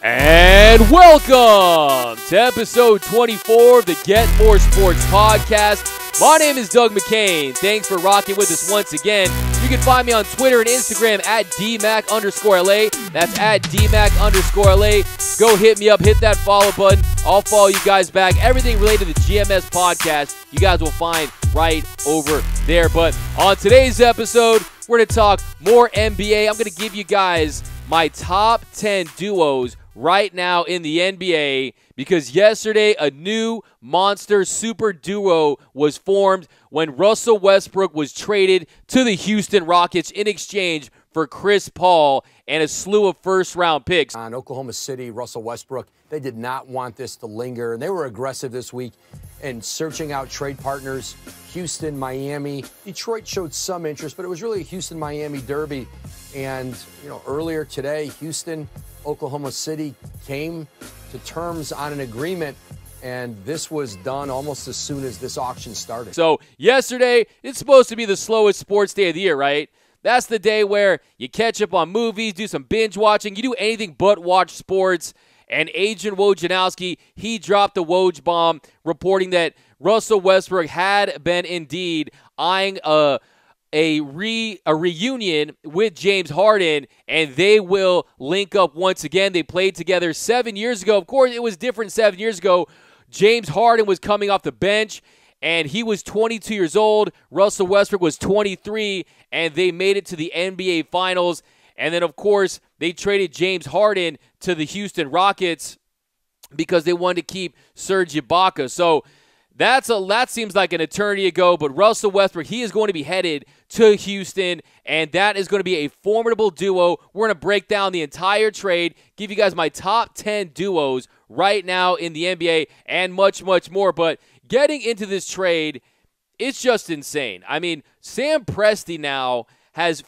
And welcome to episode 24 of the Get More Sports podcast. My name is Doug McCain. Thanks for rocking with us once again. You can find me on Twitter and Instagram at DMAC_LA. That's at DMAC_LA. Go hit me up, hit that follow button. I'll follow you guys back. Everything related to the GMS podcast, you guys will find right over there. But on today's episode, we're going to talk more NBA. I'm going to give you guys my top 10 duos right now in the NBA, because yesterday a new monster super duo was formed when Russell Westbrook was traded to the Houston Rockets in exchange for Chris Paul and a slew of first-round picks. On Oklahoma City, Russell Westbrook, they did not want this to linger, and they were aggressive this week in searching out trade partners. Houston, Miami, Detroit showed some interest, but it was really a Houston-Miami derby. And, earlier today, Houston, Oklahoma City came to terms on an agreement, and this was done almost as soon as this auction started. So yesterday, it's supposed to be the slowest sports day of the year, right? That's the day where you catch up on movies, do some binge watching, you do anything but watch sports. And Agent Wojnarowski, he dropped the Woj bomb, reporting that Russell Westbrook had been indeed eyeing a reunion with James Harden, and they will link up once again. They played together 7 years ago. Of course, it was different 7 years ago. James Harden was coming off the bench, and he was 22 years old. Russell Westbrook was 23, and they made it to the NBA Finals. And then, of course, they traded James Harden to the Houston Rockets because they wanted to keep Serge Ibaka. So that seems like an eternity ago, but Russell Westbrook, he is going to be headed to Houston, and that is going to be a formidable duo. We're going to break down the entire trade, give you guys my top 10 duos right now in the NBA, and much, much more. But getting into this trade, it's just insane. I mean, Sam Presti now has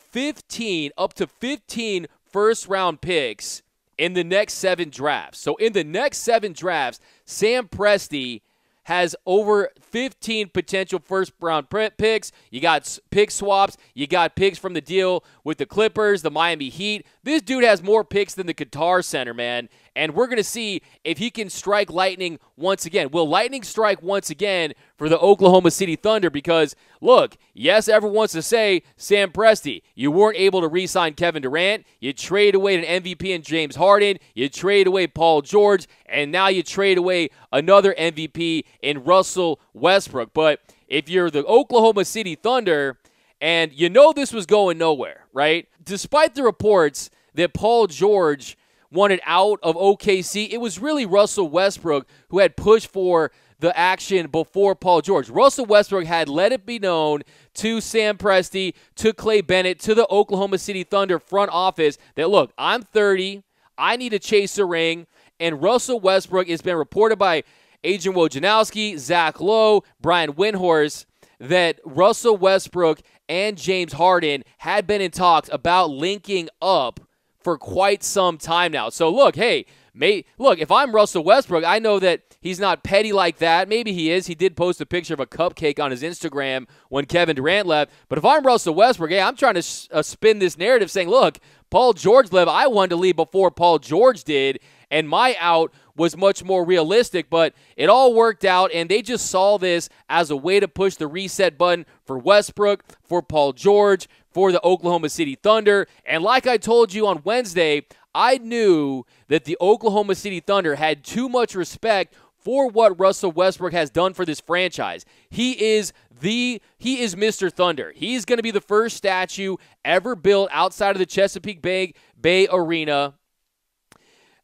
up to 15 first-round picks in the next 7 drafts. So in the next 7 drafts, Sam Presti has over 15 potential first-round picks. You got pick swaps. You got picks from the deal with the Clippers, the Miami Heat. This dude has more picks than the Qatar Center, man. And we're going to see if he can strike lightning once again. Will lightning strike once again for the Oklahoma City Thunder? Because, look, yes, everyone wants to say, Sam Presti, you weren't able to re-sign Kevin Durant. You trade away an MVP in James Harden. You trade away Paul George. And now you trade away another MVP in Russell Westbrook. But if you're the Oklahoma City Thunder, and you know this was going nowhere, right? Despite the reports that Paul George wanted out of OKC, it was really Russell Westbrook who had pushed for the action before Paul George. Russell Westbrook had let it be known to Sam Presti, to Clay Bennett, to the Oklahoma City Thunder front office that, look, I'm 30, I need to chase a ring, and Russell Westbrook has been reported by Agent Wojnarowski, Zach Lowe, Brian Windhorst, that Russell Westbrook and James Harden had been in talks about linking up for quite some time now. So look, hey, if I'm Russell Westbrook, I know that he's not petty like that. Maybe he is. He did post a picture of a cupcake on his Instagram when Kevin Durant left. But if I'm Russell Westbrook, hey, I'm trying to spin this narrative saying, look, Paul George left. I wanted to leave before Paul George did, and my out was much more realistic, but it all worked out, and they just saw this as a way to push the reset button for Westbrook, for Paul George, for the Oklahoma City Thunder. And like I told you on Wednesday, I knew that the Oklahoma City Thunder had too much respect for what Russell Westbrook has done for this franchise. He is Mr. Thunder. He's going to be the first statue ever built outside of the Chesapeake Bay Arena.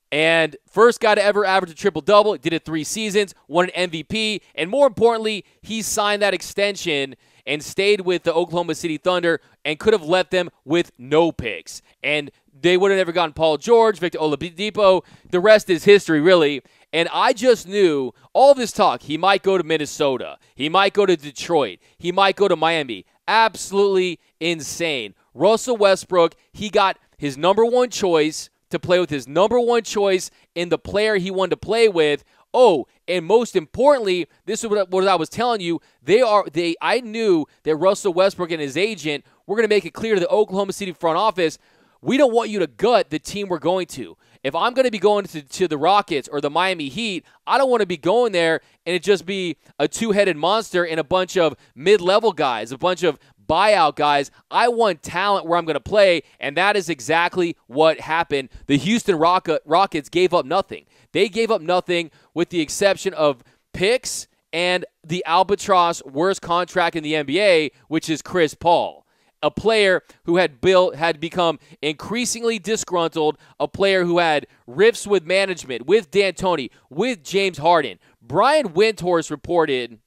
And first guy to ever average a triple-double, did it 3 seasons, won an MVP, and more importantly, he signed that extension and stayed with the Oklahoma City Thunder and could have left them with no picks. And they would have never gotten Paul George, Victor Oladipo. The rest is history, really. And I just knew all this talk, he might go to Minnesota, he might go to Detroit, he might go to Miami. Absolutely insane. Russell Westbrook, he got his number 1 choice to play with his number 1 choice in the player he wanted to play with. Oh, and most importantly, this is what I was telling you. I knew that Russell Westbrook and his agent were going to make it clear to the Oklahoma City front office, we don't want you to gut the team we're going to. If I'm going to be going to the Rockets or the Miami Heat, I don't want to be going there and it just be a two-headed monster and a bunch of mid-level guys, a bunch of buyout guys. I want talent where I'm going to play, and that is exactly what happened. The Houston Rockets gave up nothing. They gave up nothing with the exception of picks and the albatross worst contract in the NBA, which is Chris Paul. A player who had become increasingly disgruntled, a player who had rifts with management, with D'Antoni, with James Harden. Brian Windhorst reported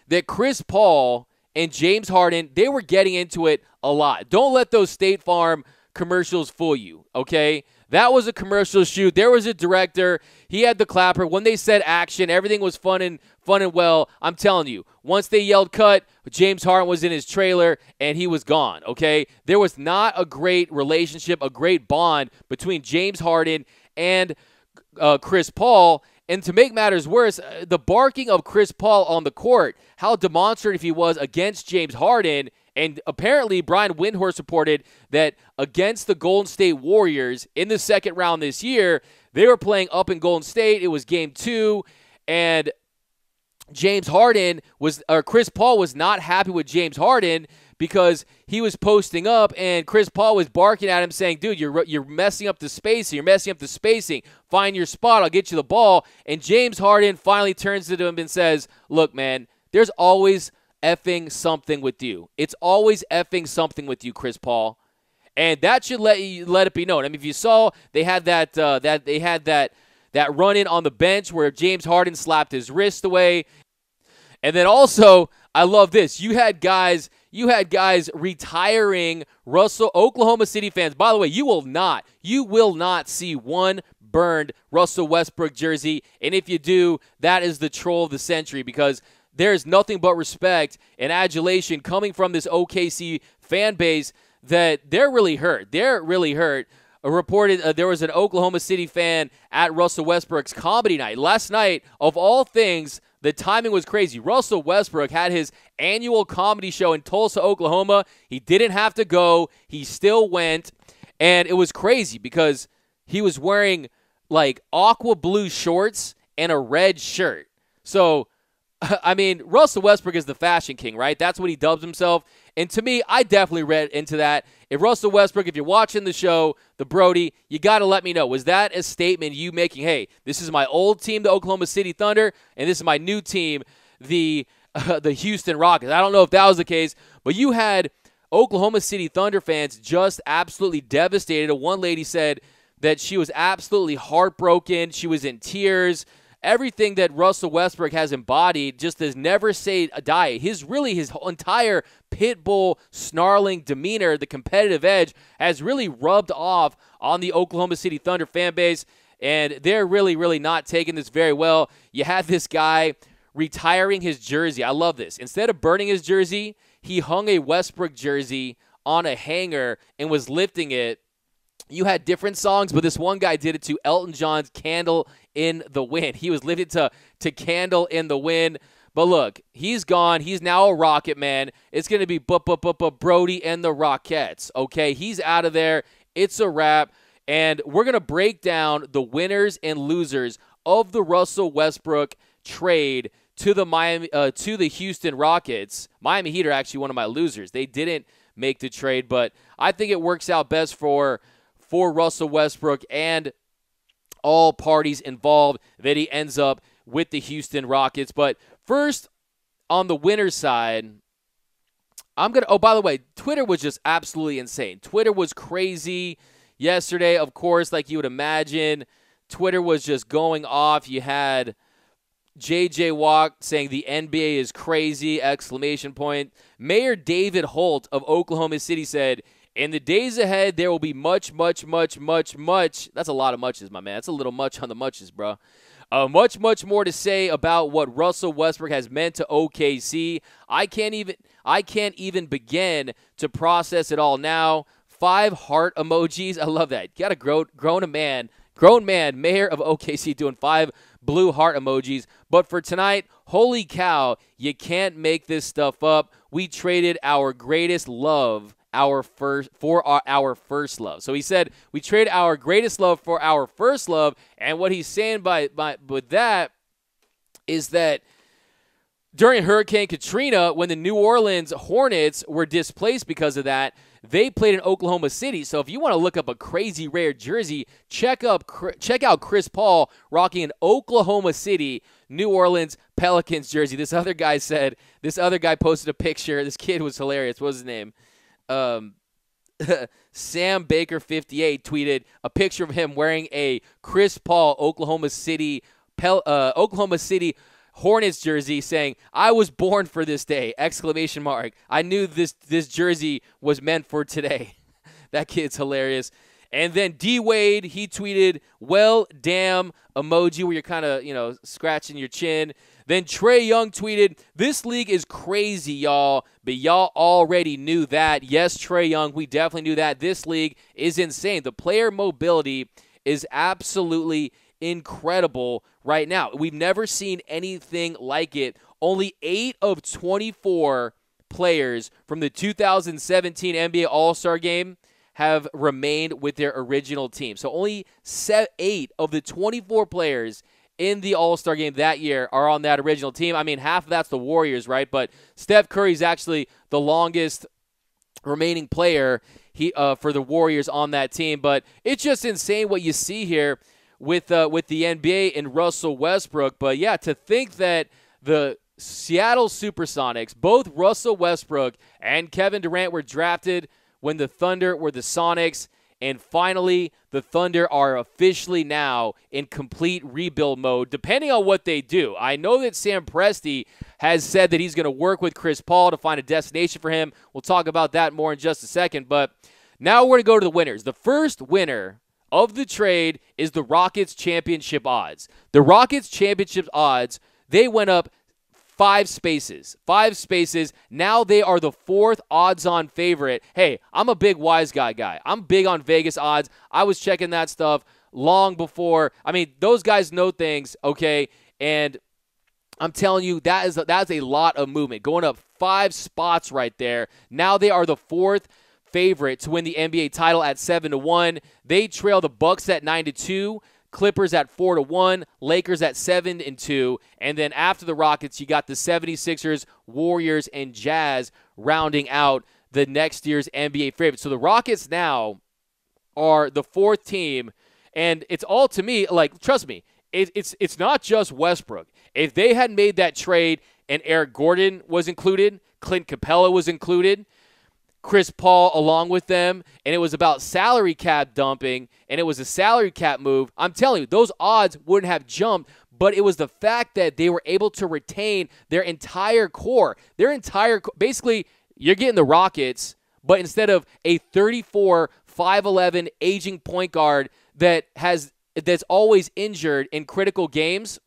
that Chris Paul and James Harden, they were getting into it a lot. Don't let those State Farm commercials fool you, okay? That was a commercial shoot. There was a director. He had the clapper. When they said action, everything was fun and well. I'm telling you, once they yelled cut, James Harden was in his trailer and he was gone, okay? There was not a great relationship, a great bond between James Harden and Chris Paul. And to make matters worse, the barking of Chris Paul on the court, how demonstrative he was against James Harden. And apparently, Brian Windhorst reported that against the Golden State Warriors in the second round this year, they were playing up in Golden State. It was game 2, and Chris Paul was not happy with James Harden because he was posting up, and Chris Paul was barking at him saying, dude, you're messing up the spacing. You're messing up the spacing. Find your spot. I'll get you the ball. And James Harden finally turns to him and says, look, man, there's always effing something with you. It's always effing something with you, Chris Paul. And that should let it be known. I mean, if you saw, they had that run-in on the bench where James Harden slapped his wrist away. And then also, I love this. You had guys retiring Oklahoma City fans. By the way, you will not see one burned Russell Westbrook jersey. And if you do, that is the troll of the century, because there's nothing but respect and adulation coming from this OKC fan base that they're really hurt. They're really hurt. Reported there was an Oklahoma City fan at Russell Westbrook's comedy night. Last night, of all things, the timing was crazy. Russell Westbrook had his annual comedy show in Tulsa, Oklahoma. He didn't have to go. He still went. And it was crazy because he was wearing like aqua blue shorts and a red shirt. So, I mean, Russell Westbrook is the fashion king, right? That's what he dubs himself. And to me, I definitely read into that. If Russell Westbrook, if you're watching the show, the Brody, you got to let me know. Was that a statement you making, hey, this is my old team, the Oklahoma City Thunder, and this is my new team, the Houston Rockets? I don't know if that was the case, but you had Oklahoma City Thunder fans just absolutely devastated. One lady said that she was absolutely heartbroken. She was in tears. Everything that Russell Westbrook has embodied just has never say die. His entire pit bull snarling demeanor, the competitive edge, has really rubbed off on the Oklahoma City Thunder fan base, and they're really, really not taking this very well. You had this guy retiring his jersey. I love this. Instead of burning his jersey, he hung a Westbrook jersey on a hanger and was lifting it. You had different songs, but this one guy did it to Elton John's Candle in the Wind. He was lifted to Candle in the Wind. But look, he's gone. He's now a Rocketman. It's going to be Brody and the Rockettes, okay? He's out of there. It's a wrap. And we're going to break down the winners and losers of the Russell Westbrook trade to the Houston Rockets. Miami Heat are actually one of my losers. They didn't make the trade, but I think it works out best for Russell Westbrook and all parties involved that he ends up with the Houston Rockets. But first, on the winner's side, by the way, Twitter was just absolutely insane. Twitter was crazy yesterday, of course, like you would imagine. Twitter was just going off. You had J.J. Watt saying the NBA is crazy, ! Mayor David Holt of Oklahoma City said, in the days ahead, there will be much. That's a lot of muches, my man. That's a little much on the muches, bro. Much more to say about what Russell Westbrook has meant to OKC. I can't even begin to process it all now. 5 heart emojis. I love that. You got a grown man, mayor of OKC, doing 5 blue heart emojis. But for tonight, holy cow, you can't make this stuff up. We traded our greatest love, our first love. So he said we trade our greatest love for our first love, and what he's saying with that is that during Hurricane Katrina, when the New Orleans Hornets were displaced because of that, they played in Oklahoma City. So if you want to look up a crazy rare jersey, check out Chris Paul rocking an Oklahoma City New Orleans Pelicans jersey. This other guy posted a picture. This kid was hilarious. What was his name? Sam Baker 58 tweeted a picture of him wearing a Chris Paul Oklahoma City Hornets jersey saying, "I was born for this day!" ! I knew this jersey was meant for today. That kid's hilarious. And then D Wade, he tweeted, "Well, damn," emoji where you're kind of, scratching your chin. Then Trae Young tweeted, "This league is crazy, y'all, but y'all already knew that." Yes, Trae Young, we definitely knew that. This league is insane. The player mobility is absolutely incredible right now. We've never seen anything like it. Only 8 of 24 players from the 2017 NBA All-Star Game have remained with their original team. So only 8 of the 24 players in the All-Star Game that year are on that original team. I mean, half of that's the Warriors, right? But Steph Curry's actually the longest remaining player for the Warriors on that team. But it's just insane what you see here with the NBA and Russell Westbrook. But yeah, to think that the Seattle Supersonics, both Russell Westbrook and Kevin Durant, were drafted when the Thunder were the Sonics, and finally the Thunder are officially now in complete rebuild mode, depending on what they do. I know that Sam Presti has said that he's going to work with Chris Paul to find a destination for him. We'll talk about that more in just a second. But now we're going to go to the winners. The first winner of the trade is the Rockets championship odds. The Rockets championship odds, they went up 5 spaces. Now they are the 4th odds-on favorite. Hey, I'm a big wise guy. I'm big on Vegas odds. I was checking that stuff long before. I mean, those guys know things, okay? And I'm telling you, that's a lot of movement. Going up 5 spots right there. Now they are the 4th favorite to win the NBA title at 7-1. They trail the Bucks at 9-2, Clippers at 4-1, Lakers at 7-2, and then after the Rockets, you got the 76ers, Warriors, and Jazz rounding out the next year's NBA favorite. So the Rockets now are the 4th team, and it's all, to me, like, trust me, it's not just Westbrook. If they had made that trade and Eric Gordon was included, Clint Capella was included, Chris Paul along with them, and it was about salary cap dumping, and it was a salary cap move, I'm telling you, those odds wouldn't have jumped, but it was the fact that they were able to retain their entire core. Basically, you're getting the Rockets, but instead of a 34, 5'11", aging point guard that's always injured in critical games,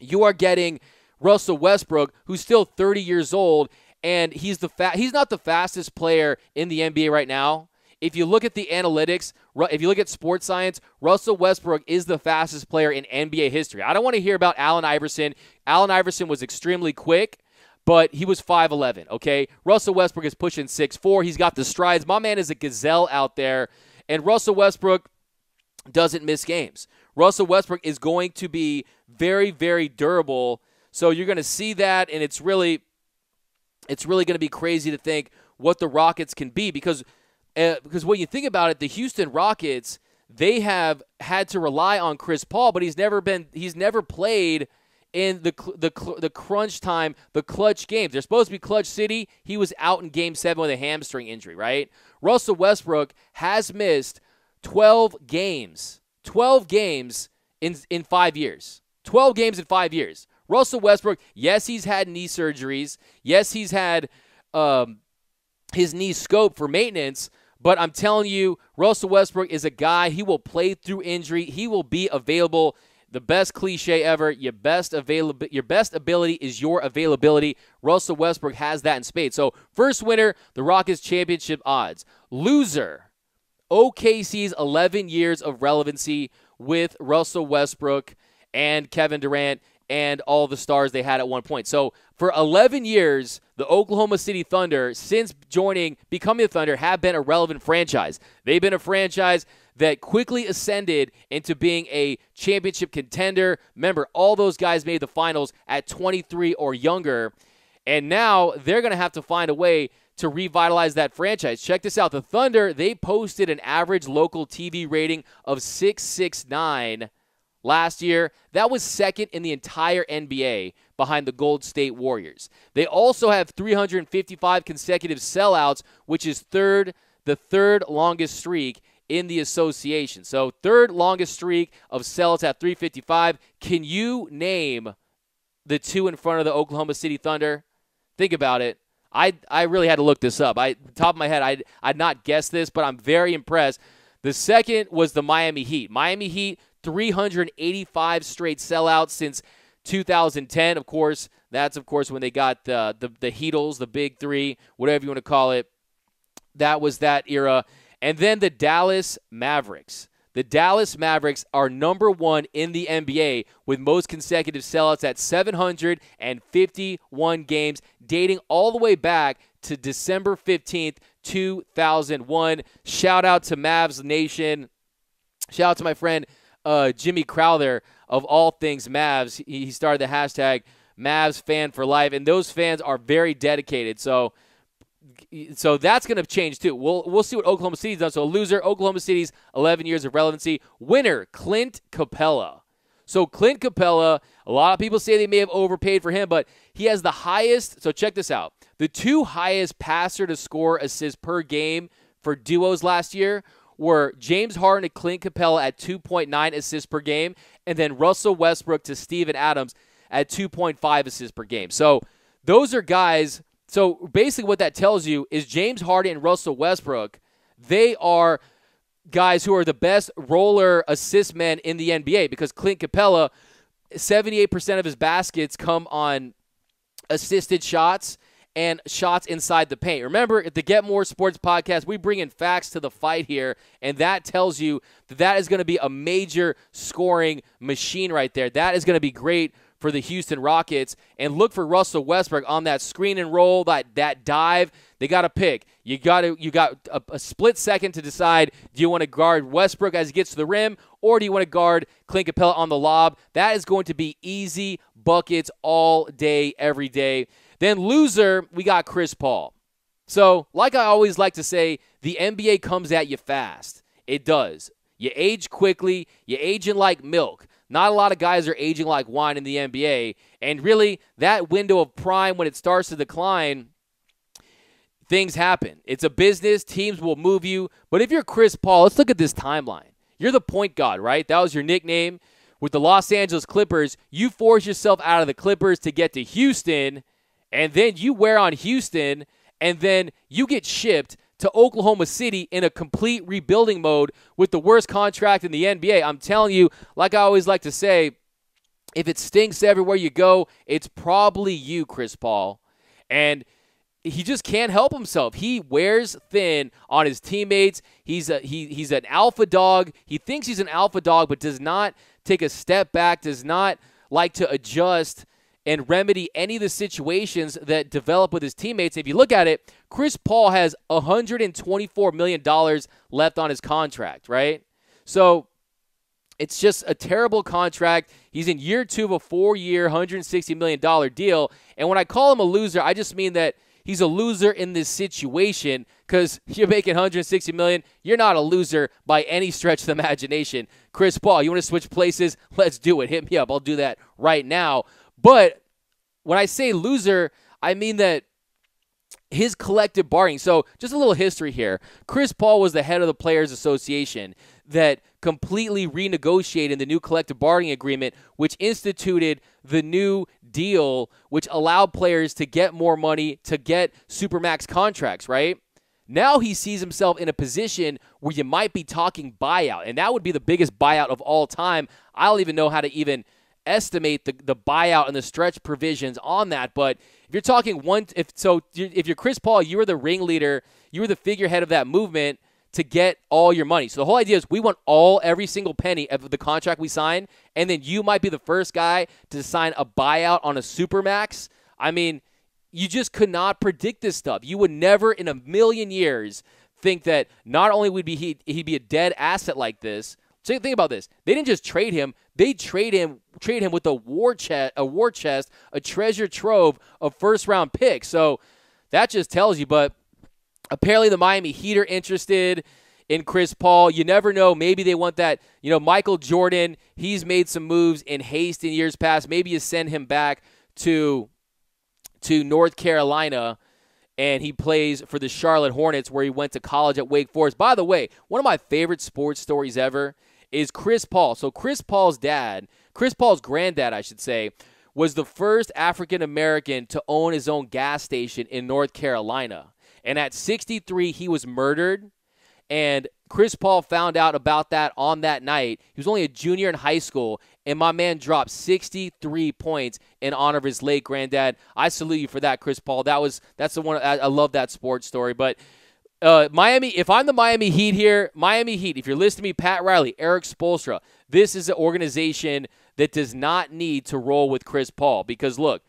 you are getting Russell Westbrook, who's still 30 years old, and he's not the fastest player in the NBA right now. If you look at the analytics, if you look at sports science, Russell Westbrook is the fastest player in NBA history. I don't want to hear about Allen Iverson. Allen Iverson was extremely quick, but he was 5'11", okay? Russell Westbrook is pushing 6'4". He's got the strides. My man is a gazelle out there, and Russell Westbrook doesn't miss games. Russell Westbrook is going to be very, very durable, so you're going to see that, and it's really going to be crazy to think what the Rockets can be because when you think about it, the Houston Rockets, they have had to rely on Chris Paul, but he's never played in the crunch time, the clutch games. They're supposed to be clutch city. He was out in Game 7 with a hamstring injury, right? Russell Westbrook has missed 12 games in 5 years. 12 games in 5 years. Russell Westbrook, yes, he's had knee surgeries. Yes, he's had his knee scoped for maintenance. But I'm telling you, Russell Westbrook is a guy, he will play through injury. He will be available. The best cliche ever, your best ability is your availability. Russell Westbrook has that in spades. So first winner, the Rockets championship odds. Loser, OKC's 11 years of relevancy with Russell Westbrook and Kevin Durant and all the stars they had at one point. So for 11 years, the Oklahoma City Thunder, since becoming the Thunder, have been a relevant franchise. They've been a franchise that quickly ascended into being a championship contender. Remember, all those guys made the finals at 23 or younger, and now they're going to have to find a way to revitalize that franchise. Check this out. The Thunder, they posted an average local TV rating of 669 last year. That was second in the entire NBA behind the Golden State Warriors. They also have 355 consecutive sellouts, which is the third longest streak in the association. So third longest streak of sellouts at 355. Can you name the two in front of the Oklahoma City Thunder? Think about it. I really had to look this up. Top of my head, I'd not guessed this, but I'm very impressed. The second was the Miami Heat. Miami Heat, 385 straight sellouts since 2010. Of course, that's when they got the Heatles, the Big Three, whatever you want to call it. That was that era. And then the Dallas Mavericks. The Dallas Mavericks are number one in the NBA with most consecutive sellouts at 751 games, dating all the way back to December 15th, 2001. Shout out to Mavs Nation. Shout out to my friend Jimmy Crowther of all things Mavs. He started the hashtag Mavs Fan for Life, and those fans are very dedicated. So that's going to change too. We'll see what Oklahoma City's done. So loser, Oklahoma City's 11 years of relevancy. Winner, Clint Capella. So Clint Capella, a lot of people say they may have overpaid for him, but he has the highest. So check this out. The two highest passer to score assists per game for duos last year were James Harden and Clint Capella at 2.9 assists per game, and then Russell Westbrook to Steven Adams at 2.5 assists per game. So those are guys. So basically what that tells you is James Harden and Russell Westbrook, they are guys who are the best roller assist men in the NBA, because Clint Capella, 78% of his baskets come on assisted shots and shots inside the paint. Remember, at the Get More Sports podcast, we bring in facts to the fight here, and that tells you that is going to be a major scoring machine right there. That is going to be great for the Houston Rockets. And look for Russell Westbrook on that screen and roll, that dive. They got to pick. You got a split second to decide, do you want to guard Westbrook as he gets to the rim, or do you want to guard Clint Capella on the lob? That is going to be easy buckets all day, every day. Then loser, we got Chris Paul. So, like I always like to say, the NBA comes at you fast. It does. You age quickly. You aging like milk. Not a lot of guys are aging like wine in the NBA. And really, that window of prime, when it starts to decline, things happen. It's a business. Teams will move you. But if you're Chris Paul, let's look at this timeline. You're the point guard, right? That was your nickname. With the Los Angeles Clippers, you force yourself out of the Clippers to get to Houston, and then you wear on Houston, and then you get shipped to Oklahoma City in a complete rebuilding mode with the worst contract in the NBA. I'm telling you, like I always like to say, if it stinks everywhere you go, it's probably you, Chris Paul. And he just can't help himself. He wears thin on his teammates. He's an alpha dog. He thinks he's an alpha dog, but does not take a step back, does not like to adjust and remedy any of the situations that develop with his teammates. If you look at it, Chris Paul has $124 million left on his contract, right? So it's just a terrible contract. He's in year 2 of a 4-year, $160 million deal. And when I call him a loser, I just mean that he's a loser in this situation, because you're making $160 million. You're not a loser by any stretch of the imagination. Chris Paul, you want to switch places? Let's do it. Hit me up. I'll do that right now. But when I say loser, I mean that his collective bargaining. So just a little history here. Chris Paul was the head of the Players Association that completely renegotiated the new collective bargaining agreement, which instituted the new deal, which allowed players to get more money, to get supermax contracts, right? Now he sees himself in a position where you might be talking buyout, and that would be the biggest buyout of all time. I don't even know how to even estimate the buyout and the stretch provisions on that. But if you're talking if you're Chris Paul, you were the ringleader, you were the figurehead of that movement to get all your money. So the whole idea is we want every single penny of the contract we sign, and then you might be the first guy to sign a buyout on a supermax. I mean, you just could not predict this stuff. You would never in a million years think that not only would he'd be a dead asset like this. So think about this. They didn't just trade him. They trade him with a war chest, a treasure trove of first-round picks. So that just tells you. But apparently the Miami Heat are interested in Chris Paul. You never know. Maybe they want that. Michael Jordan, he's made some moves in haste in years past. Maybe you send him back to North Carolina, and he plays for the Charlotte Hornets, where he went to college at Wake Forest. By the way, one of my favorite sports stories ever is Chris Paul. So Chris Paul's granddad, I should say, was the first African-American to own his own gas station in North Carolina. And at 63, he was murdered. And Chris Paul found out about that on that night. He was only a junior in high school, and my man dropped 63 points in honor of his late granddad. I salute you for that, Chris Paul. That's the one. I love that sports story. But Miami, if I'm the Miami Heat here, Miami Heat, if you're listening to me, Pat Riley, Eric Spoelstra, this is an organization that does not need to roll with Chris Paul. Because, look,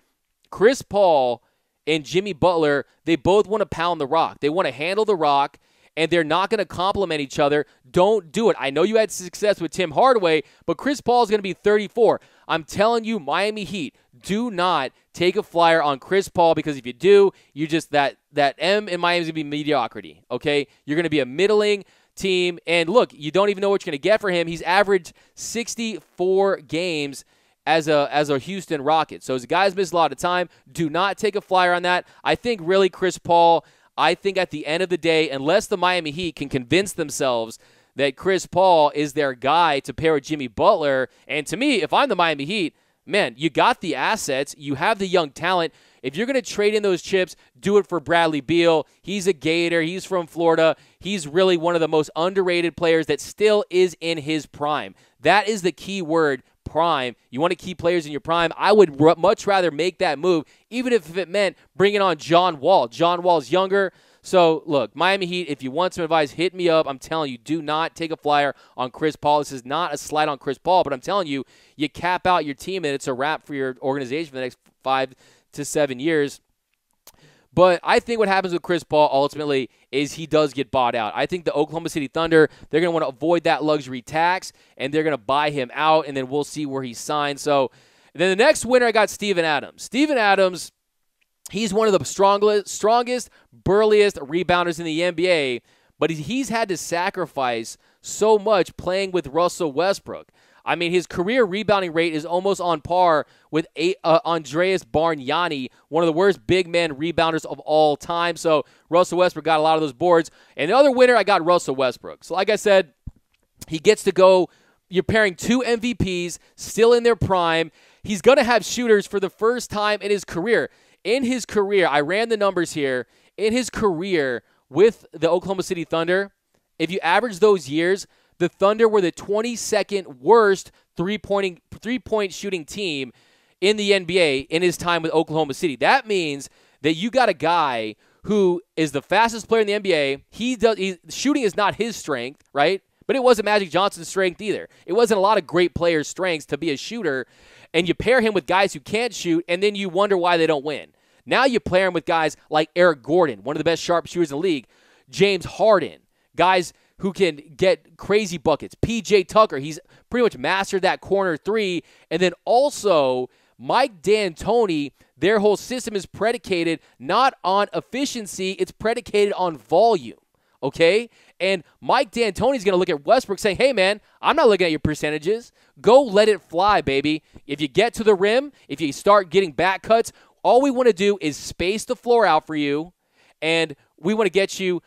Chris Paul and Jimmy Butler, they both want to pound the rock. They want to handle the rock, and they're not going to complement each other. Don't do it. I know you had success with Tim Hardaway, but Chris Paul is going to be 34. I'm telling you, Miami Heat, do not take a flyer on Chris Paul, because if you do, you just that M in Miami is going to be mediocrity, okay? You're going to be a middling team, and look, you don't even know what you're going to get for him. He's averaged 64 games as a Houston Rocket. So his guys miss a lot of time. Do not take a flyer on that. I think really Chris Paul, I think at the end of the day, unless the Miami Heat can convince themselves that Chris Paul is their guy to pair with Jimmy Butler, and to me, if I'm the Miami Heat, man, you got the assets, you have the young talent. If you're going to trade in those chips, do it for Bradley Beal. He's a Gator. He's from Florida. He's really one of the most underrated players that still is in his prime. That is the key word, prime. You want to keep players in your prime. I would much rather make that move, even if it meant bringing on John Wall. John Wall's younger. So, look, Miami Heat, if you want some advice, hit me up. I'm telling you, do not take a flyer on Chris Paul. This is not a slight on Chris Paul, but I'm telling you, you cap out your team, and it's a wrap for your organization for the next 5 to 7 years. But I think what happens with Chris Paul ultimately is he does get bought out. I think the Oklahoma City Thunder, they're going to want to avoid that luxury tax, and they're going to buy him out, and then we'll see where he signs. So then the next winner, I got Steven Adams. Steven Adams, he's one of the strongest, burliest rebounders in the NBA, but he's had to sacrifice so much playing with Russell Westbrook. I mean, his career rebounding rate is almost on par with Andreas Bargnani, one of the worst big man rebounders of all time. So Russell Westbrook got a lot of those boards. And the other winner, I got Russell Westbrook. So like I said, he gets to go. You're pairing two MVPs still in their prime. He's going to have shooters for the first time in his career. In his career, I ran the numbers here. In his career with the Oklahoma City Thunder, if you average those years, the Thunder were the 22nd worst three-point shooting team in the NBA in his time with Oklahoma City. That means that you got a guy who is the fastest player in the NBA. Shooting is not his strength, right? But it wasn't Magic Johnson's strength either. It wasn't a lot of great players' strengths to be a shooter. And you pair him with guys who can't shoot, and then you wonder why they don't win. Now you pair him with guys like Eric Gordon, one of the best sharpshooters in the league, James Harden, guys who can get crazy buckets. P.J. Tucker, he's pretty much mastered that corner three. And then also Mike D'Antoni, their whole system is predicated not on efficiency, it's predicated on volume, okay? And Mike D'Antoni's going to look at Westbrook saying, hey, man, I'm not looking at your percentages. Go let it fly, baby. If you get to the rim, if you start getting back cuts, all we want to do is space the floor out for you, and we want to get you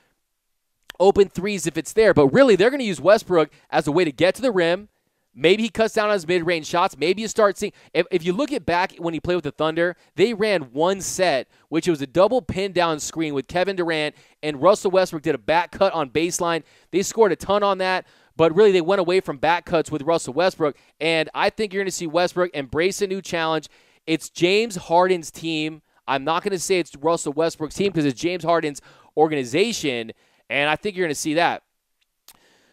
open threes if it's there. But really, they're going to use Westbrook as a way to get to the rim. Maybe he cuts down on his mid-range shots. Maybe you start seeing – if you look at back when he played with the Thunder, they ran one set, which was a double pin-down screen with Kevin Durant, and Russell Westbrook did a back cut on baseline. They scored a ton on that, but really they went away from back cuts with Russell Westbrook, and I think you're going to see Westbrook embrace a new challenge. It's James Harden's team. I'm not going to say it's Russell Westbrook's team because it's James Harden's organization, and I think you're going to see that.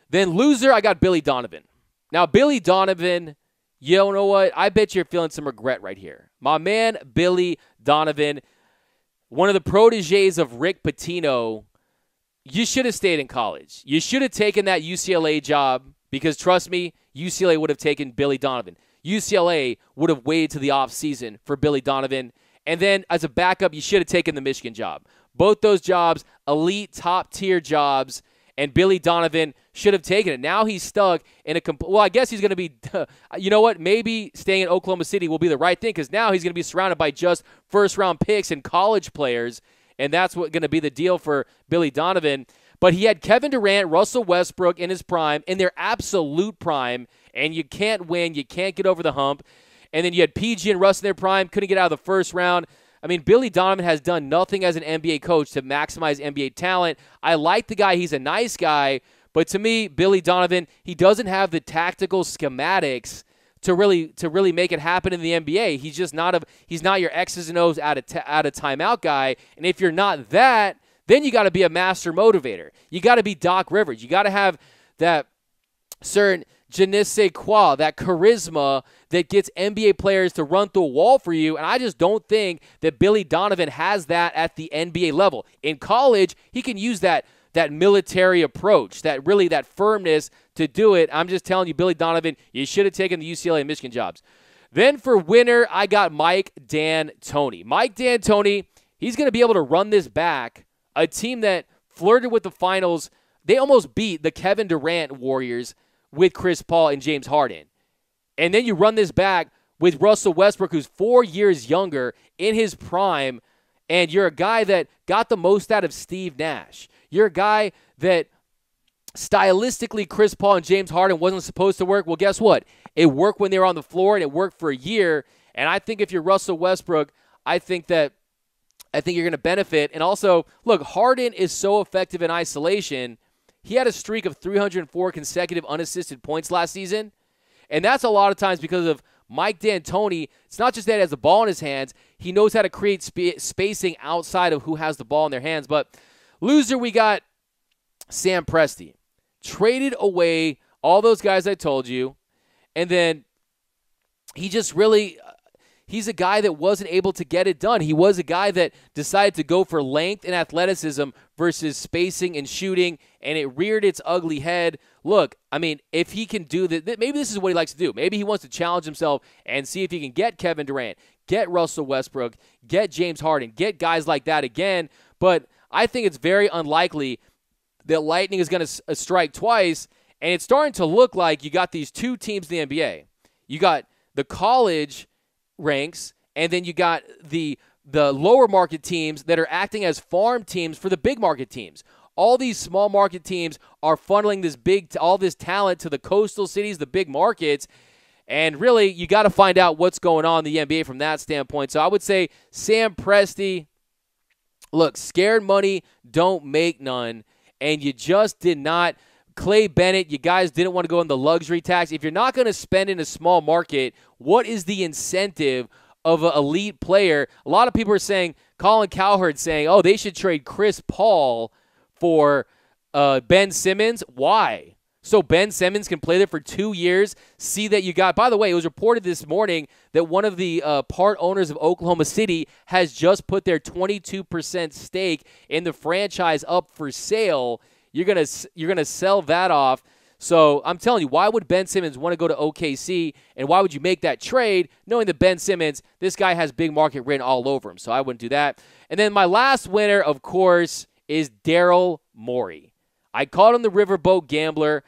Then loser, I got Billy Donovan. Now, Billy Donovan, you know what? I bet you're feeling some regret right here. My man, Billy Donovan, one of the proteges of Rick Pitino, you should have stayed in college. You should have taken that UCLA job because, trust me, UCLA would have taken Billy Donovan. UCLA would have waited to the offseason for Billy Donovan. And then as a backup, you should have taken the Michigan job. Both those jobs, elite, top-tier jobs, and Billy Donovan should have taken it. Now he's stuck in well, I guess he's going to be, you know what, maybe staying in Oklahoma City will be the right thing because now he's going to be surrounded by just first-round picks and college players, and that's what going to be the deal for Billy Donovan. But he had Kevin Durant, Russell Westbrook in his prime, in their absolute prime, and you can't win, you can't get over the hump. And then you had PG and Russ in their prime, couldn't get out of the first round. I mean, Billy Donovan has done nothing as an NBA coach to maximize NBA talent. I like the guy. He's a nice guy. But to me, Billy Donovan, he doesn't have the tactical schematics to really make it happen in the NBA. He's just he's not your X's and O's out of timeout guy. And if you're not that, then you got to be a master motivator. You got to be Doc Rivers. You got to have that certain je ne sais quoi, that charisma that gets NBA players to run through a wall for you, and I just don't think that Billy Donovan has that at the NBA level. In college, he can use that military approach, that firmness to do it. I'm just telling you, Billy Donovan, you should have taken the UCLA and Michigan jobs. Then for winner, I got Mike D'Antoni. Mike D'Antoni, he's going to be able to run this back, a team that flirted with the finals. They almost beat the Kevin Durant Warriors with Chris Paul and James Harden. And then you run this back with Russell Westbrook, who's 4 years younger in his prime, and you're a guy that got the most out of Steve Nash. You're a guy that stylistically Chris Paul and James Harden wasn't supposed to work. Well, guess what? It worked when they were on the floor, and it worked for a year. And I think if you're Russell Westbrook, I think you're going to benefit. And also, look, Harden is so effective in isolation. He had a streak of 304 consecutive unassisted points last season, and that's a lot of times because of Mike D'Antoni. It's not just that he has the ball in his hands. He knows how to create spacing outside of who has the ball in their hands. But loser, we got Sam Presti. Traded away all those guys I told you, and then he just really he's a guy that wasn't able to get it done. He was a guy that decided to go for length and athleticism versus spacing and shooting, and it reared its ugly head. Look, I mean, if he can do that, maybe this is what he likes to do. Maybe he wants to challenge himself and see if he can get Kevin Durant, get Russell Westbrook, get James Harden, get guys like that again. But I think it's very unlikely that Lightning is going to strike twice, and it's starting to look like you got these two teams in the NBA. You got the college ranks, and then you got the lower market teams that are acting as farm teams for the big market teams. All these small market teams are funneling all this talent to the coastal cities, the big markets, and really you got to find out what's going on in the NBA from that standpoint. So I would say Sam Presti, look, scared money don't make none, and you just did not. Clay Bennett, you guys didn't want to go in the luxury tax. If you're not going to spend in a small market, what is the incentive of an elite player? A lot of people are saying, Colin Cowherd saying, oh, they should trade Chris Paul for Ben Simmons. Why? So Ben Simmons can play there for 2 years, see that you got, by the way, it was reported this morning that one of the part owners of Oklahoma City has just put their 22% stake in the franchise up for sale. You're gonna sell that off. So I'm telling you, why would Ben Simmons want to go to OKC, and why would you make that trade knowing that Ben Simmons, this guy has big market written all over him, so I wouldn't do that. And then my last winner, of course, is Daryl Morey. I called him the Riverboat Gambler,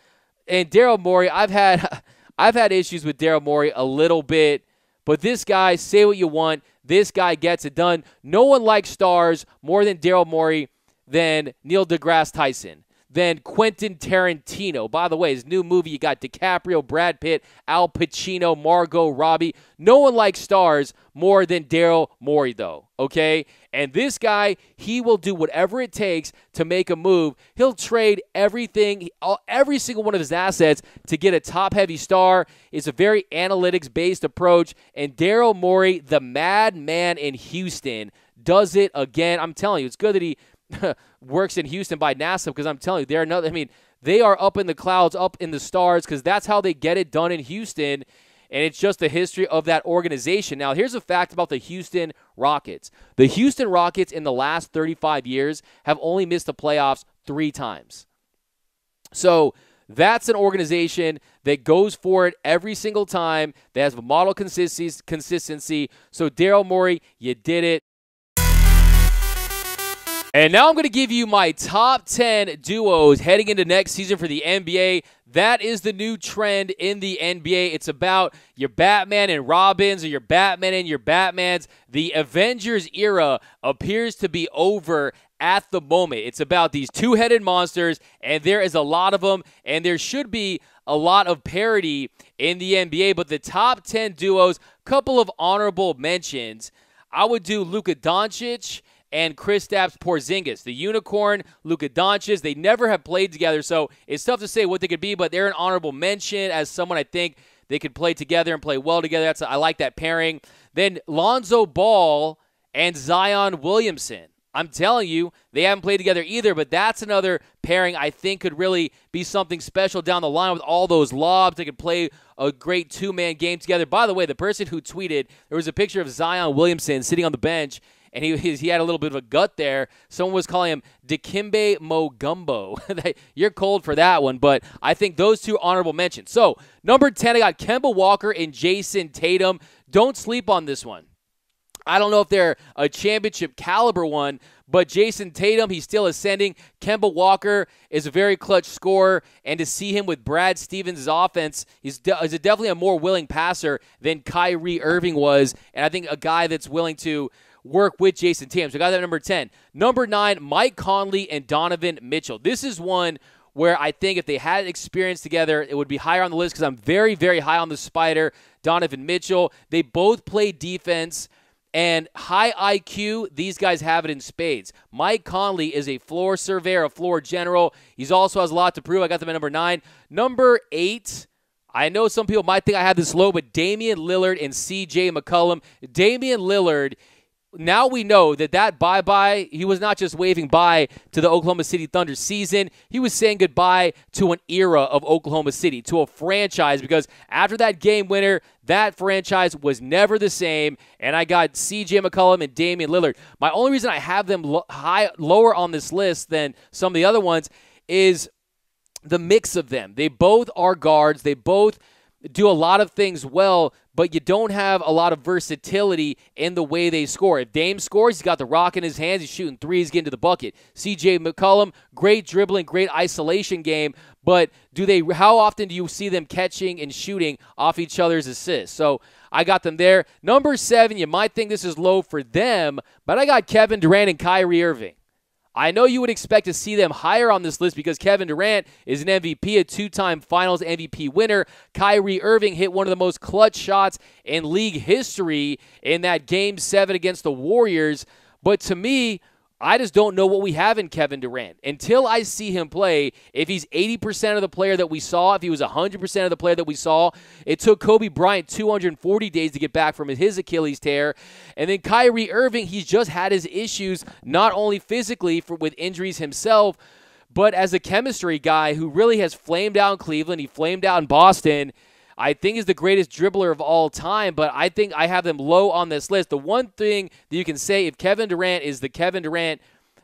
and Daryl Morey, I've had issues with Daryl Morey a little bit, but this guy, say what you want, this guy gets it done. No one likes stars more than Daryl Morey than Neil deGrasse Tyson, than Quentin Tarantino. By the way, his new movie, you got DiCaprio, Brad Pitt, Al Pacino, Margot Robbie. No one likes stars more than Daryl Morey, though, okay? And this guy, he will do whatever it takes to make a move. He'll trade everything, every single one of his assets to get a top-heavy star. It's a very analytics-based approach. And Daryl Morey, the madman in Houston, does it again. I'm telling you, it's good that he works in Houston by NASA, because I'm telling you, they are up in the clouds, up in the stars, because that's how they get it done in Houston. And it's just the history of that organization. Now, here's a fact about the Houston Rockets. The Houston Rockets in the last 35 years have only missed the playoffs 3 times. So that's an organization that goes for it every single time, that has a model consistency. So, Daryl Morey, you did it. And now I'm going to give you my top 10 duos heading into next season for the NBA. That is the new trend in the NBA. It's about your Batman and Robins or your Batman and your Batmans. The Avengers era appears to be over at the moment. It's about these two-headed monsters, and there is a lot of them, and there should be a lot of parity in the NBA. But the top 10 duos, couple of honorable mentions. I would do Luka Doncic and Kristaps Porzingis. The unicorn, Luka Doncic, they never have played together, so it's tough to say what they could be, but they're an honorable mention as someone I think they could play together and play well together. I like that pairing. Then Lonzo Ball and Zion Williamson. I'm telling you, they haven't played together either, but that's another pairing I think could really be something special down the line with all those lobs. They could play a great two-man game together. By the way, the person who tweeted, there was a picture of Zion Williamson sitting on the bench, and he had a little bit of a gut there. Someone was calling him Dikembe Mutombo. You're cold for that one, but I think those two honorable mentions. So, number 10, I got Kemba Walker and Jason Tatum. Don't sleep on this one. I don't know if they're a championship caliber one, but Jason Tatum, he's still ascending. Kemba Walker is a very clutch scorer, and to see him with Brad Stevens' offense, he's definitely a more willing passer than Kyrie Irving was, and I think a guy that's willing to work with Jason Tatum. So I got that number 10. Number 9, Mike Conley and Donovan Mitchell. This is one where I think if they had experience together, it would be higher on the list because I'm very, very high on the Spider, Donovan Mitchell. They both play defense. And high IQ, these guys have it in spades. Mike Conley is a floor surveyor, a floor general. He also has a lot to prove. I got them at number 9. Number 8, I know some people might think I have this low, but Damian Lillard and CJ McCollum. Damian Lillard, now we know that bye-bye, he was not just waving bye to the Oklahoma City Thunder season. He was saying goodbye to an era of Oklahoma City, to a franchise, because after that game winner, that franchise was never the same, and I got CJ McCollum and Damian Lillard. My only reason I have them lower on this list than some of the other ones is the mix of them. They both are guards. They both do a lot of things well, but you don't have a lot of versatility in the way they score. If Dame scores, he's got the rock in his hands. He's shooting threes, getting to the bucket. CJ McCollum, great dribbling, great isolation game, but how often do you see them catching and shooting off each other's assists? So I got them there. Number 7, you might think this is low for them, but I got Kevin Durant and Kyrie Irving. I know you would expect to see them higher on this list because Kevin Durant is an MVP, a 2-time Finals MVP winner. Kyrie Irving hit one of the most clutch shots in league history in that Game 7 against the Warriors. But to me, I just don't know what we have in Kevin Durant. Until I see him play, if he's 80% of the player that we saw, if he was 100% of the player that we saw, it took Kobe Bryant 240 days to get back from his Achilles tear. And then Kyrie Irving, he's just had his issues, not only physically with injuries himself, but as a chemistry guy who really has flamed out in Cleveland. He flamed out in Boston. I think is the greatest dribbler of all time, but I think I have them low on this list. The one thing that you can say, if Kevin Durant is the Kevin Durant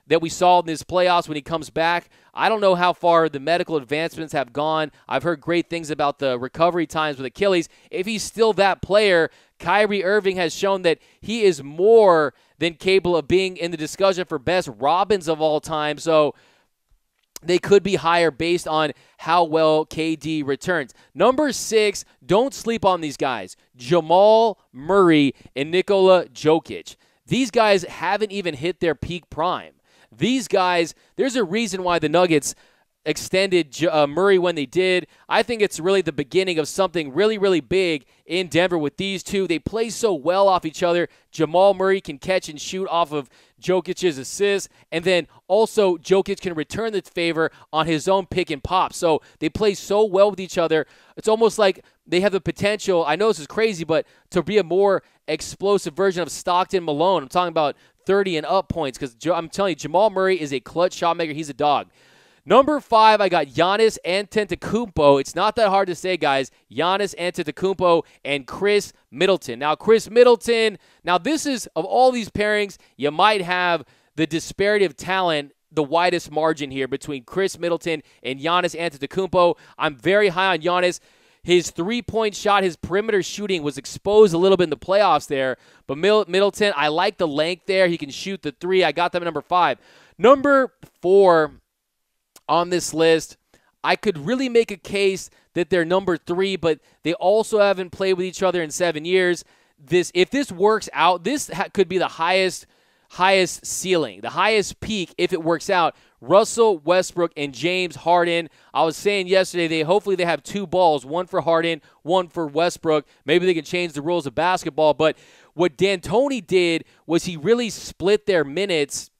that we saw in this playoffs when he comes back, I don't know how far the medical advancements have gone. I've heard great things about the recovery times with Achilles. If he's still that player, Kyrie Irving has shown that he is more than capable of being in the discussion for best Robins of all time. So they could be higher based on how well KD returns. Number 6, don't sleep on these guys. Jamal Murray and Nikola Jokic. These guys haven't even hit their peak prime. These guys, there's a reason why the Nuggets extended Murray when they did. I think it's really the beginning of something really, really big in Denver with these two. They play so well off each other. Jamal Murray can catch and shoot off of Jokic's assists, and then also Jokic can return the favor on his own pick and pop. So they play so well with each other. It's almost like they have the potential, I know this is crazy, but to be a more explosive version of Stockton Malone. I'm talking about 30 and up points because I'm telling you, Jamal Murray is a clutch shot maker. He's a dog. Number 5, I got Giannis Antetokounmpo. It's not that hard to say, guys. Giannis Antetokounmpo and Chris Middleton. Now, Chris Middleton, this is, of all these pairings, you might have the disparity of talent, the widest margin here between Chris Middleton and Giannis Antetokounmpo. I'm very high on Giannis. His three-point shot, his perimeter shooting was exposed a little bit in the playoffs there. But Middleton, I like the length there. He can shoot the three. I got them at number 5. Number 4 on this list, I could really make a case that they're number 3, but they also haven't played with each other in 7 years. If this works out, this could be the highest ceiling, the highest peak if it works out. Russell Westbrook and James Harden. I was saying yesterday, hopefully they have 2 balls, one for Harden, one for Westbrook. Maybe they can change the rules of basketball. But what D'Antoni did was he really split their minutes,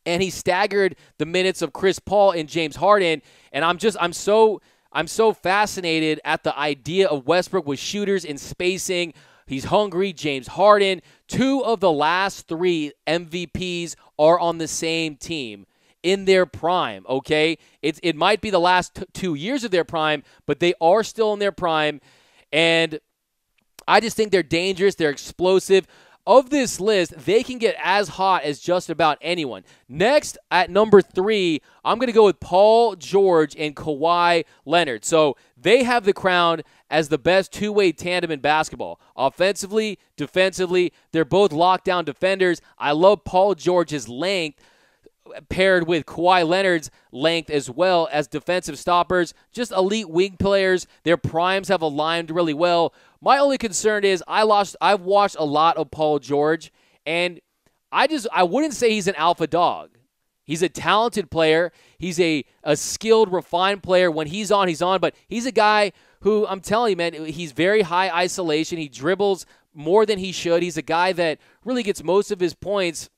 and he staggered the minutes of Chris Paul and James Harden. And I'm so fascinated at the idea of Westbrook with shooters and spacing. He's hungry. James Harden. 2 of the last 3 MVPs are on the same team in their prime, okay? It might be the last 2 years of their prime, but they are still in their prime. And I just think they're dangerous. They're explosive. Of this list, they can get as hot as just about anyone. Next, at number 3, I'm going to go with Paul George and Kawhi Leonard. So they have the crown as the best two-way tandem in basketball. Offensively, defensively, they're both lockdown defenders. I love Paul George's length paired with Kawhi Leonard's length as well as defensive stoppers. Just elite wing players. Their primes have aligned really well. My only concern is I've watched a lot of Paul George, and I wouldn't say he's an alpha dog. He's a talented player. He's a skilled, refined player. When he's on, but he's a guy who, I'm telling you, man, he's very high isolation. He dribbles more than he should. He's a guy that really gets most of his points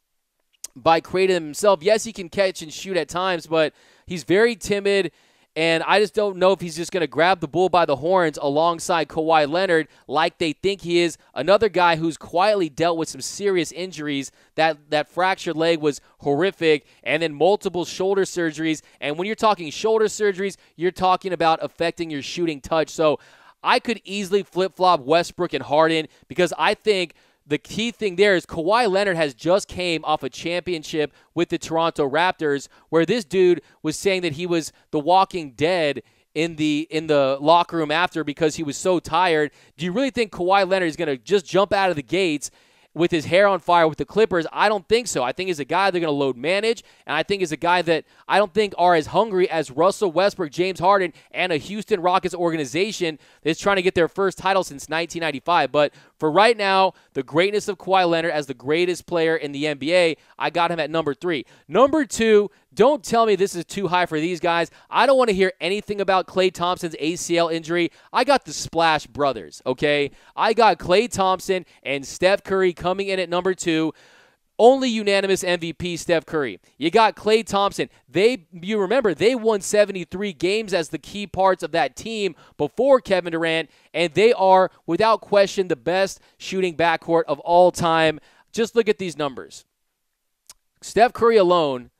by creating himself. Yes, he can catch and shoot at times, but he's very timid, and I just don't know if he's just going to grab the bull by the horns alongside Kawhi Leonard like they think he is. Another guy who's quietly dealt with some serious injuries. That fractured leg was horrific, and then multiple shoulder surgeries. And when you're talking shoulder surgeries, you're talking about affecting your shooting touch. So I could easily flip-flop Westbrook and Harden because I think the key thing there is Kawhi Leonard has just came off a championship with the Toronto Raptors, where this dude was saying that he was the walking dead in the locker room after because he was so tired. Do you really think Kawhi Leonard is going to just jump out of the gates with his hair on fire with the Clippers? I don't think so. I think he's a guy they're going to load manage, and I think he's a guy that I don't think are as hungry as Russell Westbrook, James Harden, and a Houston Rockets organization that's trying to get their first title since 1995. But for right now, the greatness of Kawhi Leonard as the greatest player in the NBA, I got him at number 3. Number 2, don't tell me this is too high for these guys. I don't want to hear anything about Klay Thompson's ACL injury. I got the Splash Brothers, okay? I got Klay Thompson and Steph Curry coming in at number 2. Only unanimous MVP, Steph Curry. You got Klay Thompson. You remember, they won 73 games as the key parts of that team before Kevin Durant, and they are, without question, the best shooting backcourt of all time. Just look at these numbers. Steph Curry alone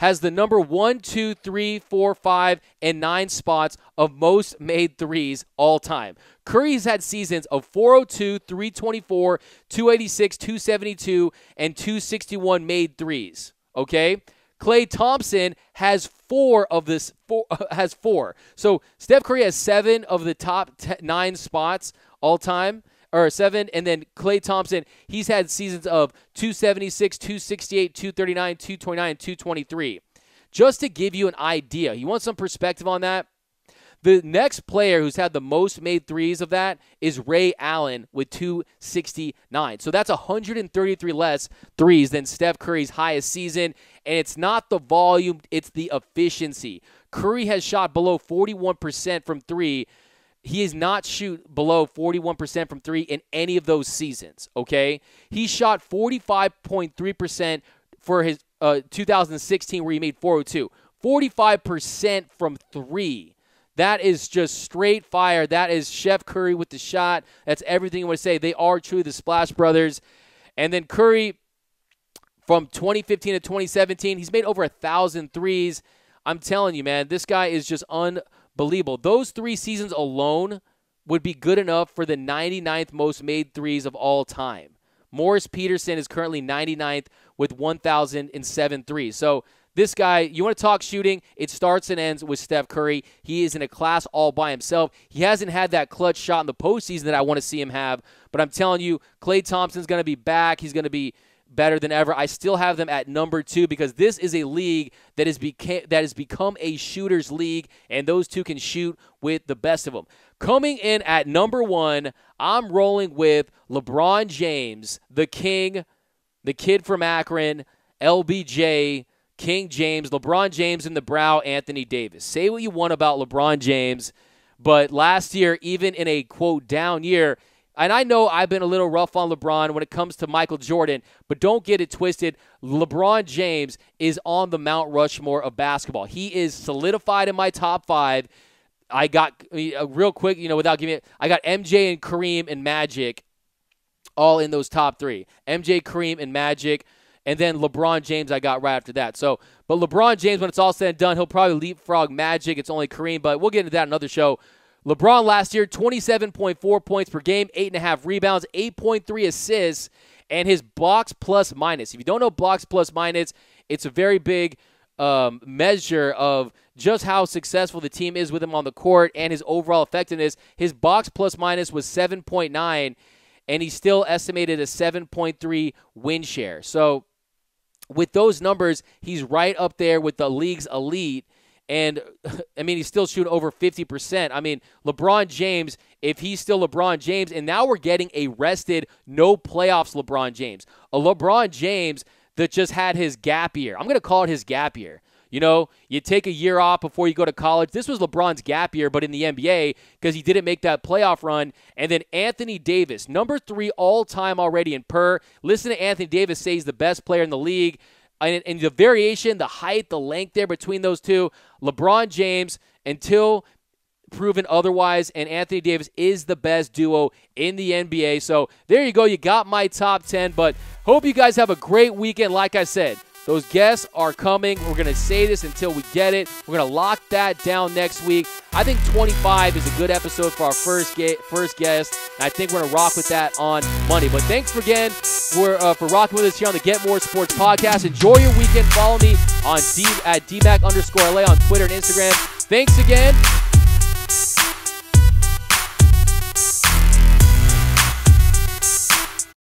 has the number 1, 2, 3, 4, 5, and 9 spots of most made threes all time. Curry's had seasons of 402, 324, 286, 272, and 261 made threes. Okay? Klay Thompson has 4 of this. Has 4. So Steph Curry has 7 of the top 9 spots all time. Or 7, and then Klay Thompson, he's had seasons of 276, 268, 239, 229, 223. Just to give you an idea, you want some perspective on that? The next player who's had the most made threes of that is Ray Allen with 269. So that's 133 less threes than Steph Curry's highest season, and it's not the volume, it's the efficiency. Curry has shot below 41% from 3. He has not shoot below 41% from 3 in any of those seasons, okay? He shot 45.3% for his 2016 where he made 402. 45% from 3. That is just straight fire. That is Chef Curry with the shot. That's everything you want to say. They are truly the Splash Brothers. And then Curry, from 2015 to 2017, he's made over 1,000 threes. I'm telling you, man, this guy is just unbelievable. Those 3 seasons alone would be good enough for the 99th most made threes of all time. Morris Peterson is currently 99th with 1,007 threes. So this guy, you want to talk shooting, it starts and ends with Steph Curry. He is in a class all by himself. He hasn't had that clutch shot in the postseason that I want to see him have. But I'm telling you, Klay Thompson's going to be back. He's going to be better than ever. I still have them at number 2 because this is a league that has become a shooter's league, and those two can shoot with the best of them. Coming in at number 1, I'm rolling with LeBron James, the king, the kid from Akron, LBJ, King James, LeBron James in the brow, Anthony Davis. Say what you want about LeBron James, but last year, even in a, quote, down year, and I know I've been a little rough on LeBron when it comes to Michael Jordan, but don't get it twisted. LeBron James is on the Mount Rushmore of basketball. He is solidified in my top 5. I got, real quick, without giving it, I got MJ and Kareem and Magic all in those top 3. MJ, Kareem, and Magic, and then LeBron James I got right after that. So, but LeBron James, when it's all said and done, he'll probably leapfrog Magic. It's only Kareem, but we'll get into that in another show. LeBron last year, 27.4 points per game, 8.5 rebounds, 8.3 assists, and his blocks plus minus. If you don't know blocks plus minus, it's a very big measure of just how successful the team is with him on the court and his overall effectiveness. His box plus minus was 7.9, and he still estimated a 7.3 win share. So with those numbers, he's right up there with the league's elite. And, I mean, he's still shooting over 50%. I mean, LeBron James, if he's still LeBron James, and now we're getting a rested, no playoffs LeBron James. A LeBron James that just had his gap year. I'm going to call it his gap year. You take a year off before you go to college. This was LeBron's gap year, but in the NBA, because he didn't make that playoff run. And then Anthony Davis, number 3 all-time already in per. Listen to Anthony Davis say he's the best player in the league. And the variation, the height, the length there between those two, LeBron James, until proven otherwise, and Anthony Davis is the best duo in the NBA. So there you go. You got my top 10, but hope you guys have a great weekend. Like I said, those guests are coming. We're going to say this until we get it. We're going to lock that down next week. I think 25 is a good episode for our first guest, and I think we're going to rock with that on Monday. But thanks again for rocking with us here on the Get More Sports podcast. Enjoy your weekend. Follow me on at DMAC_LA on Twitter and Instagram. Thanks again.